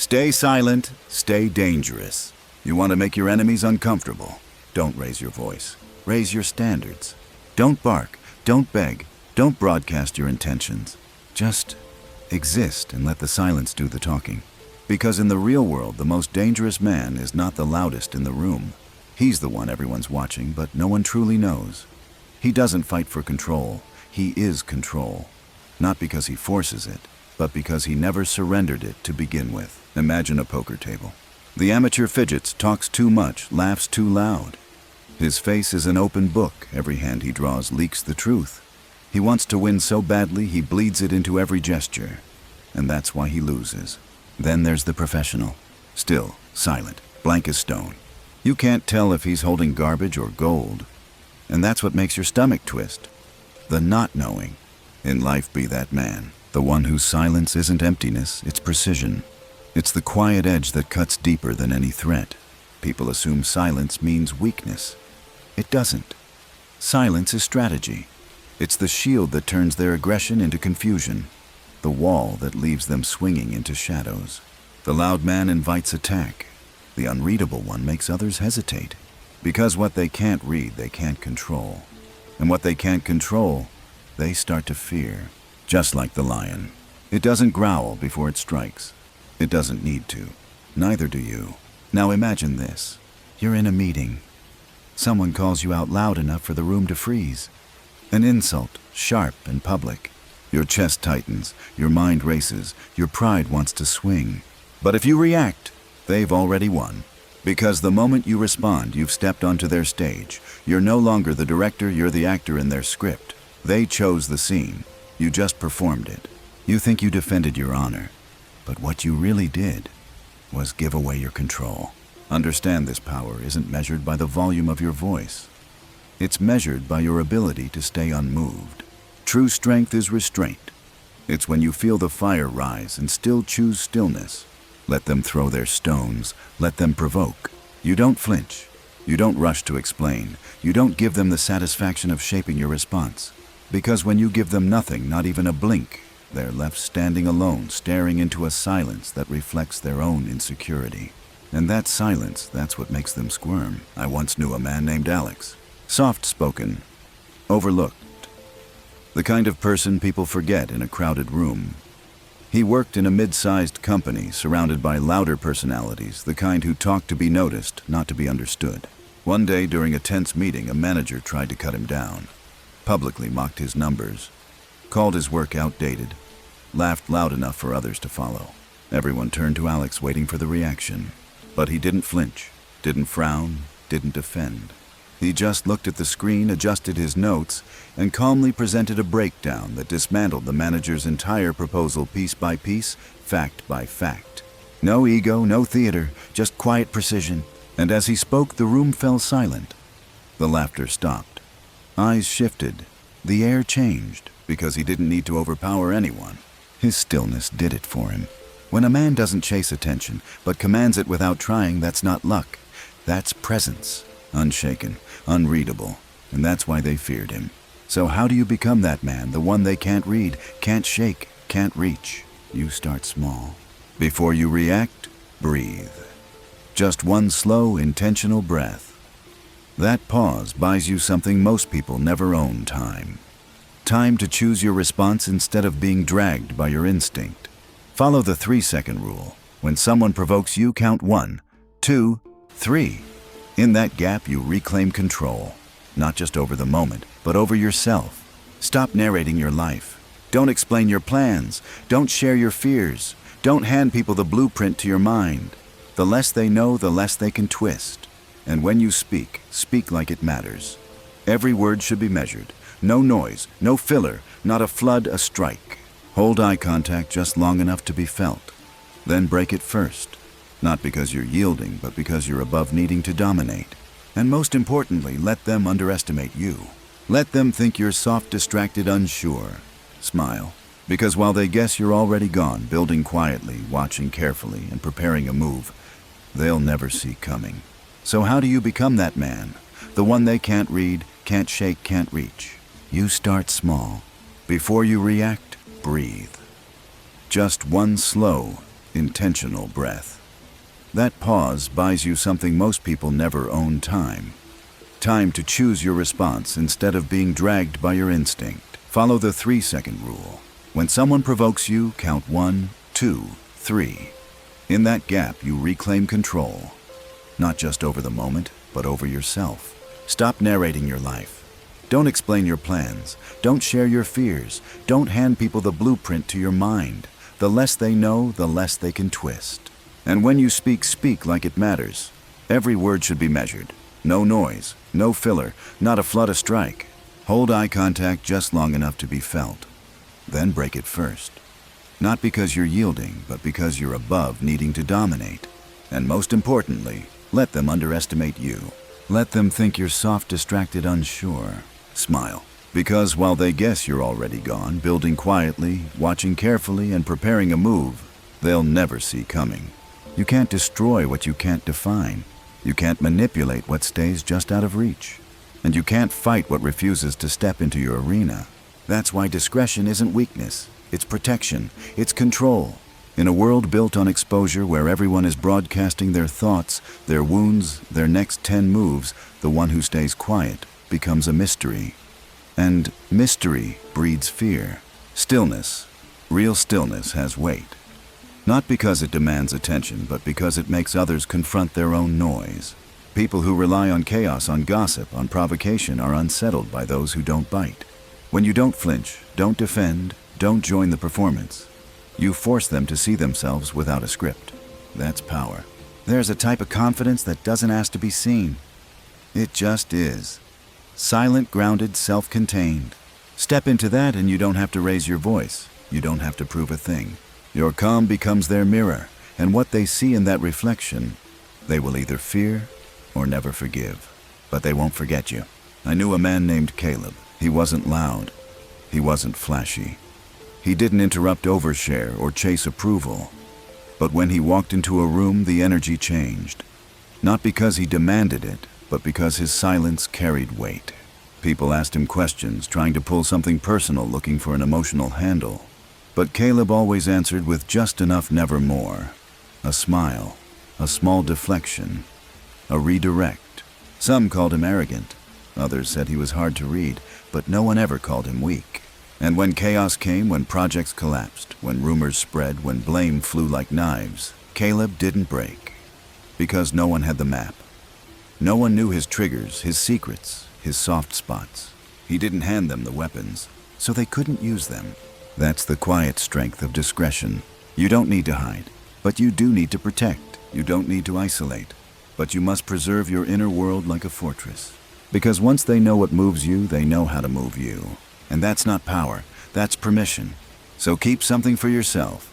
Stay silent, stay dangerous. You want to make your enemies uncomfortable? Don't raise your voice. Raise your standards. Don't bark, don't beg, don't broadcast your intentions. Just exist and let the silence do the talking. Because in the real world, the most dangerous man is not the loudest in the room. He's the one everyone's watching, but no one truly knows. He doesn't fight for control. He is control. Not because he forces it, but because he never surrendered it to begin with. Imagine a poker table. The amateur fidgets, talks too much, laughs too loud. His face is an open book. Every hand he draws leaks the truth. He wants to win so badly he bleeds it into every gesture. And that's why he loses. Then there's the professional. Still, silent, blank as stone. You can't tell if he's holding garbage or gold. And that's what makes your stomach twist. The not knowing. In life, be that man. The one whose silence isn't emptiness, it's precision. It's the quiet edge that cuts deeper than any threat. People assume silence means weakness. It doesn't. Silence is strategy. It's the shield that turns their aggression into confusion. The wall that leaves them swinging into shadows. The loud man invites attack. The unreadable one makes others hesitate. Because what they can't read, they can't control. And what they can't control, they start to fear. Just like the lion. It doesn't growl before it strikes. It doesn't need to. Neither do you. Now imagine this. You're in a meeting. Someone calls you out loud enough for the room to freeze. An insult, sharp and public. Your chest tightens, your mind races, your pride wants to swing. But if you react, they've already won. Because the moment you respond, you've stepped onto their stage. You're no longer the director, you're the actor in their script. They chose the scene. You just performed it. You think you defended your honor. But what you really did was give away your control. Understand this power isn't measured by the volume of your voice. It's measured by your ability to stay unmoved. True strength is restraint. It's when you feel the fire rise and still choose stillness. Let them throw their stones. Let them provoke. You don't flinch. You don't rush to explain. You don't give them the satisfaction of shaping your response. Because when you give them nothing, not even a blink, they're left standing alone, staring into a silence that reflects their own insecurity. And that silence, that's what makes them squirm. I once knew a man named Alex. Soft-spoken. Overlooked. The kind of person people forget in a crowded room. He worked in a mid-sized company surrounded by louder personalities, the kind who talk to be noticed, not to be understood. One day during a tense meeting, a manager tried to cut him down. Publicly mocked his numbers. Called his work outdated. Laughed loud enough for others to follow. Everyone turned to Alex waiting for the reaction. But he didn't flinch, didn't frown, didn't defend. He just looked at the screen, adjusted his notes, and calmly presented a breakdown that dismantled the manager's entire proposal piece by piece, fact by fact. No ego, no theater, just quiet precision. And as he spoke, the room fell silent. The laughter stopped. Eyes shifted. The air changed, because he didn't need to overpower anyone. His stillness did it for him. When a man doesn't chase attention, but commands it without trying, that's not luck. That's presence. Unshaken, unreadable, and that's why they feared him. So how do you become that man, the one they can't read, can't shake, can't reach? You start small. Before you react, breathe. Just one slow, intentional breath. That pause buys you something most people never own: time. Time to choose your response instead of being dragged by your instinct. Follow the 3-second rule. When someone provokes you, count 1, 2, 3. In that gap, you reclaim control, not just over the moment, but over yourself. Stop narrating your life. Don't explain your plans. Don't share your fears. Don't hand people the blueprint to your mind. The less they know, the less they can twist. And when you speak, speak like it matters. Every word should be measured. No noise, no filler, not a flood, a strike. Hold eye contact just long enough to be felt. Then break it first. Not because you're yielding, but because you're above needing to dominate. And most importantly, let them underestimate you. Let them think you're soft, distracted, unsure. Smile. Because while they guess you're already gone, building quietly, watching carefully, and preparing a move, they'll never see coming. So how do you become that man? The one they can't read, can't shake, can't reach. You start small. Before you react, breathe. Just one slow, intentional breath. That pause buys you something most people never own: time. Time to choose your response instead of being dragged by your instinct. Follow the 3-second rule. When someone provokes you, count 1, 2, 3. In that gap, you reclaim control. Not just over the moment, but over yourself. Stop narrating your life. Don't explain your plans. Don't share your fears. Don't hand people the blueprint to your mind. The less they know, the less they can twist. And when you speak, speak like it matters. Every word should be measured. No noise, no filler, not a flood of strike. Hold eye contact just long enough to be felt. Then break it first. Not because you're yielding, but because you're above needing to dominate. And most importantly, let them underestimate you. Let them think you're soft, distracted, unsure. Smile. Because while they guess you're already gone, building quietly, watching carefully, and preparing a move, they'll never see coming. You can't destroy what you can't define. You can't manipulate what stays just out of reach. And you can't fight what refuses to step into your arena. That's why discretion isn't weakness. It's protection. It's control. In a world built on exposure where everyone is broadcasting their thoughts, their wounds, their next 10 moves, the one who stays quiet becomes a mystery. And mystery breeds fear. Stillness, real stillness, has weight. Not because it demands attention, but because it makes others confront their own noise. People who rely on chaos, on gossip, on provocation are unsettled by those who don't bite. When you don't flinch, don't defend, don't join the performance, you force them to see themselves without a script. That's power. There's a type of confidence that doesn't ask to be seen. It just is. Silent, grounded, self-contained. Step into that and you don't have to raise your voice. You don't have to prove a thing. Your calm becomes their mirror, and what they see in that reflection, they will either fear or never forgive. But they won't forget you. I knew a man named Caleb. He wasn't loud. He wasn't flashy. He didn't interrupt, overshare, or chase approval. But when he walked into a room, the energy changed. Not because he demanded it, but because his silence carried weight. People asked him questions, trying to pull something personal, looking for an emotional handle. But Caleb always answered with just enough, never more. A smile, a small deflection, a redirect. Some called him arrogant. Others said he was hard to read, but no one ever called him weak. And when chaos came, when projects collapsed, when rumors spread, when blame flew like knives, Caleb didn't break. Because no one had the map. No one knew his triggers, his secrets, his soft spots. He didn't hand them the weapons, so they couldn't use them. That's the quiet strength of discretion. You don't need to hide, but you do need to protect. You don't need to isolate, but you must preserve your inner world like a fortress. Because once they know what moves you, they know how to move you. And that's not power, that's permission. So keep something for yourself.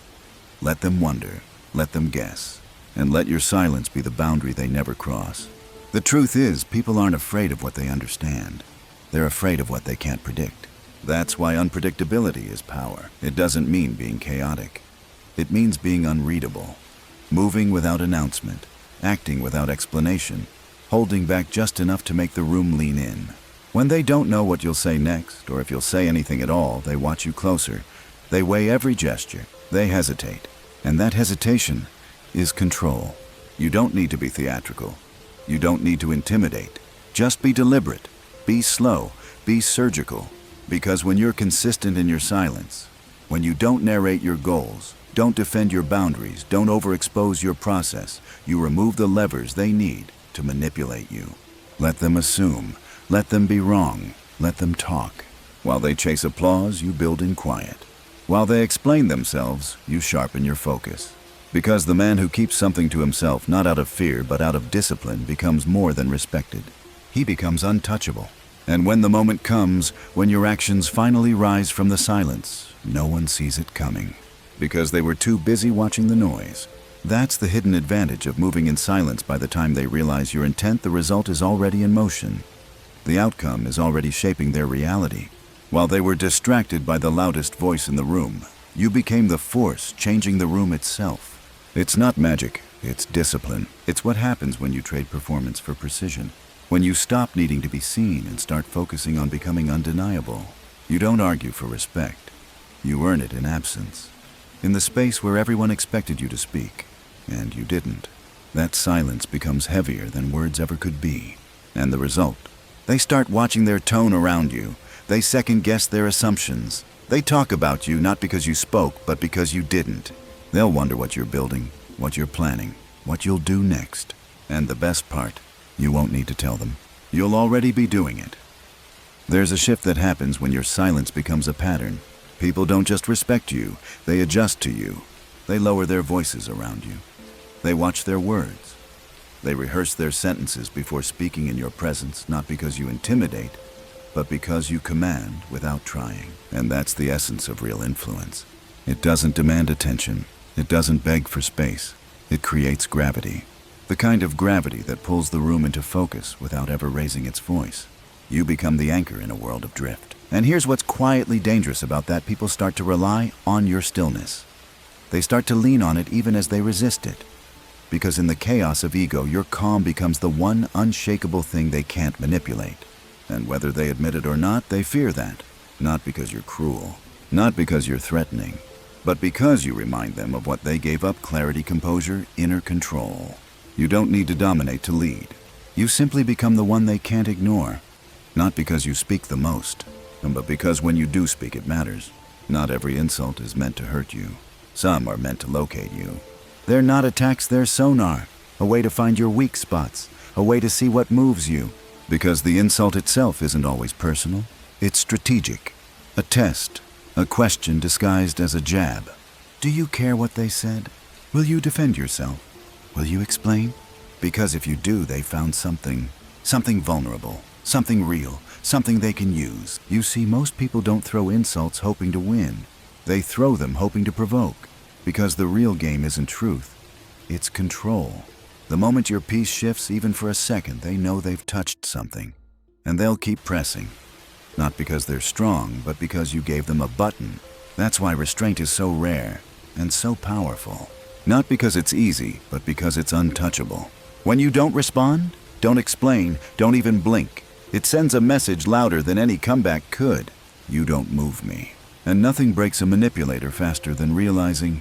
Let them wonder, let them guess, and let your silence be the boundary they never cross. The truth is, people aren't afraid of what they understand. They're afraid of what they can't predict. That's why unpredictability is power. It doesn't mean being chaotic. It means being unreadable, moving without announcement, acting without explanation, holding back just enough to make the room lean in. When they don't know what you'll say next, or if you'll say anything at all, they watch you closer. They weigh every gesture. They hesitate. And that hesitation is control. You don't need to be theatrical. You don't need to intimidate. Just be deliberate. Be slow. Be surgical. Because when you're consistent in your silence, when you don't narrate your goals, don't defend your boundaries, don't overexpose your process, you remove the levers they need to manipulate you. Let them assume. Let them be wrong. Let them talk. While they chase applause, you build in quiet. While they explain themselves, you sharpen your focus. Because the man who keeps something to himself, not out of fear, but out of discipline, becomes more than respected. He becomes untouchable. And when the moment comes, when your actions finally rise from the silence, no one sees it coming. Because they were too busy watching the noise. That's the hidden advantage of moving in silence. By the time they realize your intent, the result is already in motion. The outcome is already shaping their reality. While they were distracted by the loudest voice in the room, you became the force changing the room itself. It's not magic, it's discipline. It's what happens when you trade performance for precision. When you stop needing to be seen and start focusing on becoming undeniable. You don't argue for respect. You earn it in absence. in the space where everyone expected you to speak, and you didn't. That silence becomes heavier than words ever could be. And the result? They start watching their tone around you. They second-guess their assumptions. They talk about you not because you spoke, but because you didn't. They'll wonder what you're building, what you're planning, what you'll do next. And the best part, you won't need to tell them. You'll already be doing it. There's a shift that happens when your silence becomes a pattern. People don't just respect you, they adjust to you. They lower their voices around you. They watch their words. They rehearse their sentences before speaking in your presence, not because you intimidate, but because you command without trying. And that's the essence of real influence. It doesn't demand attention. It doesn't beg for space. It creates gravity. The kind of gravity that pulls the room into focus without ever raising its voice. You become the anchor in a world of drift. And here's what's quietly dangerous about that: people start to rely on your stillness. They start to lean on it even as they resist it. Because in the chaos of ego, your calm becomes the one unshakable thing they can't manipulate. And whether they admit it or not, they fear that. Not because you're cruel, not because you're threatening, but because you remind them of what they gave up: clarity, composure, inner control. You don't need to dominate to lead. You simply become the one they can't ignore. Not because you speak the most, but because when you do speak, it matters. Not every insult is meant to hurt you. Some are meant to locate you. They're not attacks, they're sonar, a way to find your weak spots, a way to see what moves you. Because the insult itself isn't always personal. It's strategic. A test, a question disguised as a jab. Do you care what they said? Will you defend yourself? Will you explain? Because if you do, they found something vulnerable, something real, something they can use. You see, most people don't throw insults hoping to win. They throw them hoping to provoke. Because the real game isn't truth, it's control. The moment your piece shifts even for a second, they know they've touched something. And they'll keep pressing. Not because they're strong, but because you gave them a button. That's why restraint is so rare and so powerful. Not because it's easy, but because it's untouchable. When you don't respond, don't explain, don't even blink, it sends a message louder than any comeback could. You don't move me. And nothing breaks a manipulator faster than realizing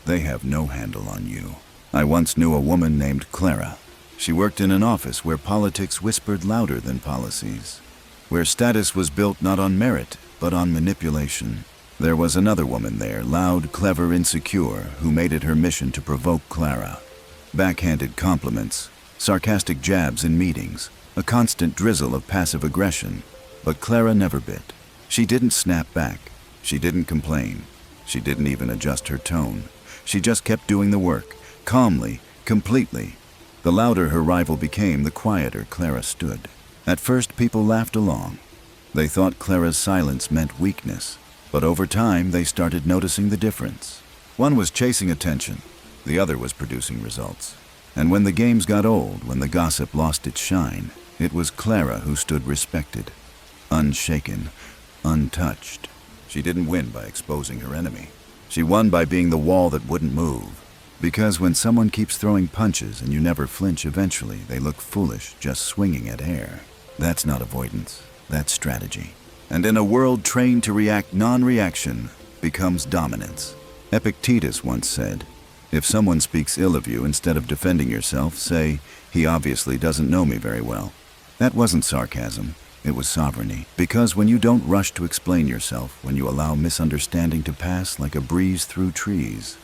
they have no handle on you. I once knew a woman named Clara. She worked in an office where politics whispered louder than policies, where status was built not on merit, but on manipulation. There was another woman there, loud, clever, insecure, who made it her mission to provoke Clara. Backhanded compliments, sarcastic jabs in meetings, a constant drizzle of passive aggression. But Clara never bit. She didn't snap back. She didn't complain. She didn't even adjust her tone. She just kept doing the work, calmly, completely. The louder her rival became, the quieter Clara stood. At first, people laughed along. They thought Clara's silence meant weakness. But over time, they started noticing the difference. One was chasing attention. The other was producing results. And when the games got old, when the gossip lost its shine, it was Clara who stood respected, unshaken, untouched. She didn't win by exposing her enemy. She won by being the wall that wouldn't move. Because when someone keeps throwing punches and you never flinch, eventually they look foolish just swinging at air. That's not avoidance, that's strategy. And in a world trained to react, non-reaction becomes dominance. Epictetus once said, if someone speaks ill of you, instead of defending yourself, say, he obviously doesn't know me very well. That wasn't sarcasm. It was sovereignty. Because when you don't rush to explain yourself, when you allow misunderstanding to pass like a breeze through trees,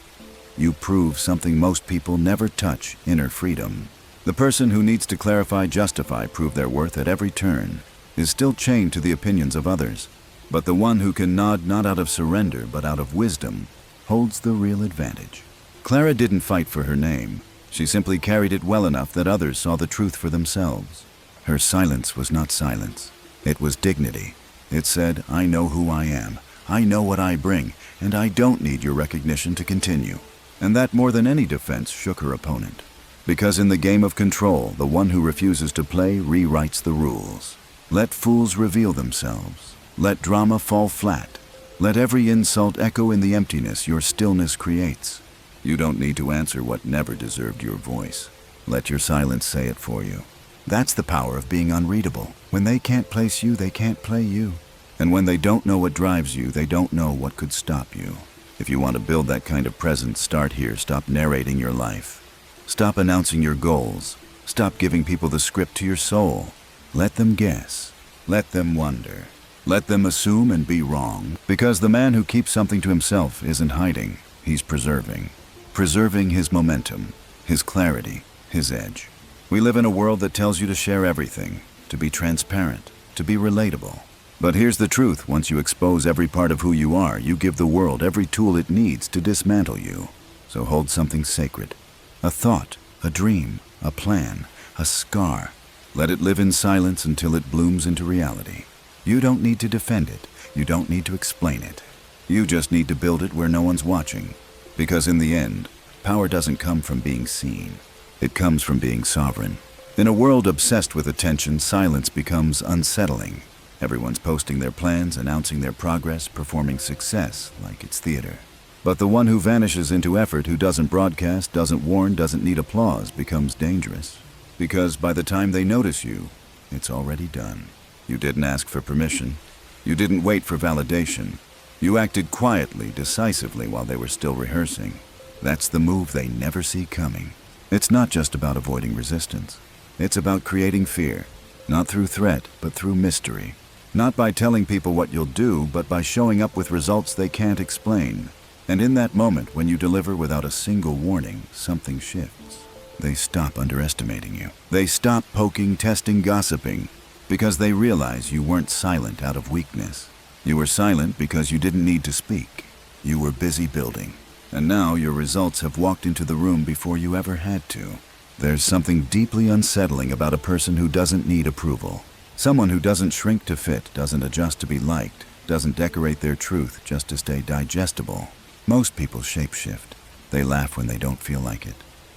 you prove something most people never touch: inner freedom. The person who needs to clarify, justify, prove their worth at every turn is still chained to the opinions of others. But the one who can nod not out of surrender but out of wisdom holds the real advantage. Clara didn't fight for her name. She simply carried it well enough that others saw the truth for themselves. Her silence was not silence. It was dignity. It said, I know who I am. I know what I bring, and I don't need your recognition to continue. And that, more than any defense, shook her opponent. Because in the game of control, the one who refuses to play rewrites the rules. Let fools reveal themselves. Let drama fall flat. Let every insult echo in the emptiness your stillness creates. You don't need to answer what never deserved your voice. Let your silence say it for you. That's the power of being unreadable. When they can't place you, they can't play you. And when they don't know what drives you, they don't know what could stop you. If you want to build that kind of presence, start here. Stop narrating your life. Stop announcing your goals. Stop giving people the script to your soul. Let them guess. Let them wonder. Let them assume and be wrong. Because the man who keeps something to himself isn't hiding. He's preserving. Preserving his momentum, his clarity, his edge. We live in a world that tells you to share everything, to be transparent, to be relatable. But here's the truth. Once you expose every part of who you are, you give the world every tool it needs to dismantle you. So hold something sacred. A thought, a dream, a plan, a scar. Let it live in silence until it blooms into reality. You don't need to defend it. You don't need to explain it. You just need to build it where no one's watching. Because in the end, power doesn't come from being seen. It comes from being sovereign. In a world obsessed with attention, silence becomes unsettling. Everyone's posting their plans, announcing their progress, performing success like it's theater. But the one who vanishes into effort, who doesn't broadcast, doesn't warn, doesn't need applause, becomes dangerous. Because by the time they notice you, it's already done. You didn't ask for permission. You didn't wait for validation. You acted quietly, decisively while they were still rehearsing. That's the move they never see coming. It's not just about avoiding resistance. It's about creating fear, not through threat, but through mystery. Not by telling people what you'll do, but by showing up with results they can't explain. And in that moment, when you deliver without a single warning, something shifts. They stop underestimating you. They stop poking, testing, gossiping, because they realize you weren't silent out of weakness. You were silent because you didn't need to speak. You were busy building. And now your results have walked into the room before you ever had to. There's something deeply unsettling about a person who doesn't need approval. Someone who doesn't shrink to fit, doesn't adjust to be liked, doesn't decorate their truth just to stay digestible. Most people shapeshift. They laugh when they don't feel like it,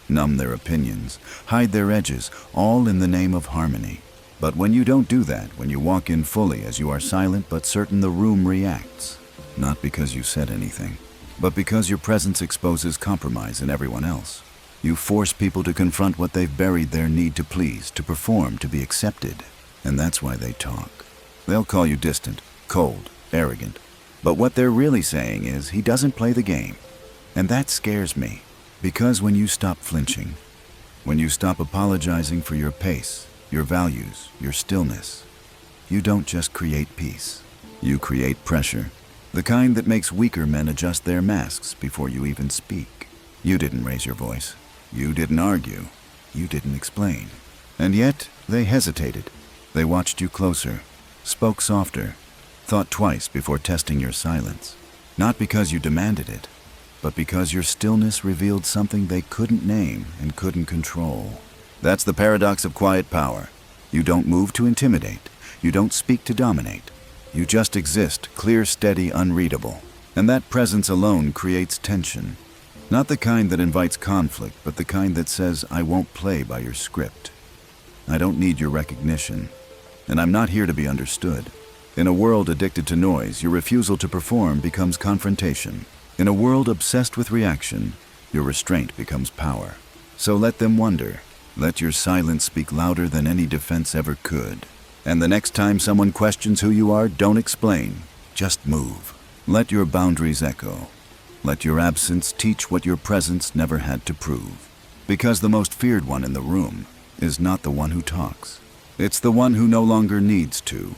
numb their opinions, hide their edges, all in the name of harmony. But when you don't do that, when you walk in fully as you are silent but certain, the room reacts. Not because you said anything, but because your presence exposes compromise in everyone else. You force people to confront what they've buried, their need to please, to perform, to be accepted. And that's why they talk. They'll call you distant, cold, arrogant. But what they're really saying is, he doesn't play the game. And that scares me. Because when you stop flinching, when you stop apologizing for your pace, your values, your stillness, you don't just create peace. You create pressure. The kind that makes weaker men adjust their masks before you even speak. You didn't raise your voice. You didn't argue. You didn't explain. And yet, they hesitated. They watched you closer, spoke softer, thought twice before testing your silence. Not because you demanded it, but because your stillness revealed something they couldn't name and couldn't control. That's the paradox of quiet power. You don't move to intimidate. You don't speak to dominate. You just exist, clear, steady, unreadable. And that presence alone creates tension. Not the kind that invites conflict, but the kind that says, I won't play by your script. I don't need your recognition. And I'm not here to be understood. In a world addicted to noise, your refusal to perform becomes confrontation. In a world obsessed with reaction, your restraint becomes power. So let them wonder. Let your silence speak louder than any defense ever could. And the next time someone questions who you are, don't explain. Just move. Let your boundaries echo. Let your absence teach what your presence never had to prove. Because the most feared one in the room is not the one who talks. It's the one who no longer needs to.